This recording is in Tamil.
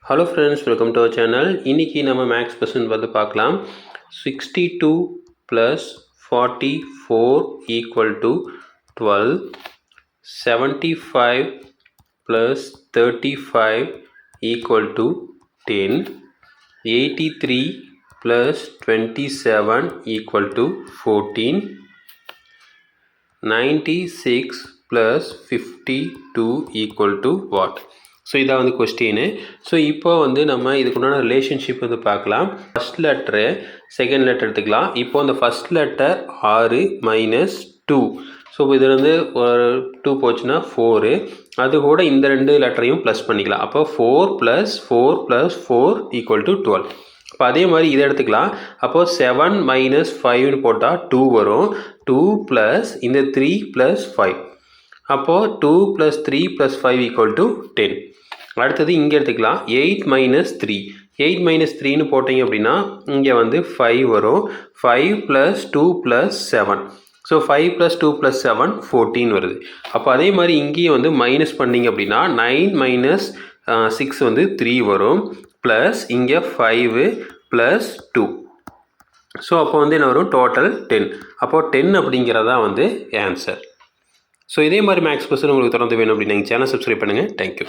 Hello friends, welcome to our channel. இன்னைக்கு நம்ம மேக்ஸ் கொஸ்டின் வந்து பார்க்கலாம். 62 plus 44 equal to 12. 75 plus 35 equal to 10. 83 plus 27 equal to 14. 96 plus 52 equal to what? So இதான் வந்து கொஸ்டின். ஸோ இப்போ வந்து நம்ம இதுக்குண்டான ரிலேஷன்ஷிப் வந்து பார்க்கலாம். ஃபஸ்ட் லெட்டரு செகண்ட் லெட்டர் எடுத்துக்கலாம். இப்போ அந்த ஃபஸ்ட் லெட்டர் 6 மைனஸ் 2. ஸோ இதில் வந்து ஒரு 2 போச்சுன்னா 4. அது கூட இந்த ரெண்டு லெட்டரையும் ப்ளஸ் பண்ணிக்கலாம். அப்போ 4 + 4 + 4 = 12. இப்போ அதே மாதிரி இதை எடுத்துக்கலாம். அப்போது 7 மைனஸ் 5ன்னு போட்டால் 2 வரும். 2 ப்ளஸ் இந்த 3 + 5. அப்போது 2 + 3 + 5 = 10. அடுத்தது இங்கே எடுத்துக்கலாம். 8 மைனஸ் 3. 8 மைனஸ் 3ன்னு போட்டிங்க அப்படின்னா இங்கே வந்து 5 வரும். 5 + 2 + 7. ஸோ 5 + 2 + 7 14 வருது. அப்போ அதே மாதிரி இங்கேயும் வந்து மைனஸ் பண்ணிங்க அப்படின்னா 9 மைனஸ் 6 வந்து 3 வரும். ப்ளஸ் இங்கே 5 + 2. ஸோ அப்போ வந்து என்ன வரும்? டோட்டல் 10. அப்போது 10 அப்படிங்கிறதா வந்து ஆன்சர். ஸோ இதே மாதிரி மேக்ஸ் கொஸ்டின் உங்களுக்கு தொடர்ந்து வேணும் அப்படின்னு நீங்கள் சேனல் சப்ஸ்கிரைப் பண்ணுங்கள். தேங்க்யூ.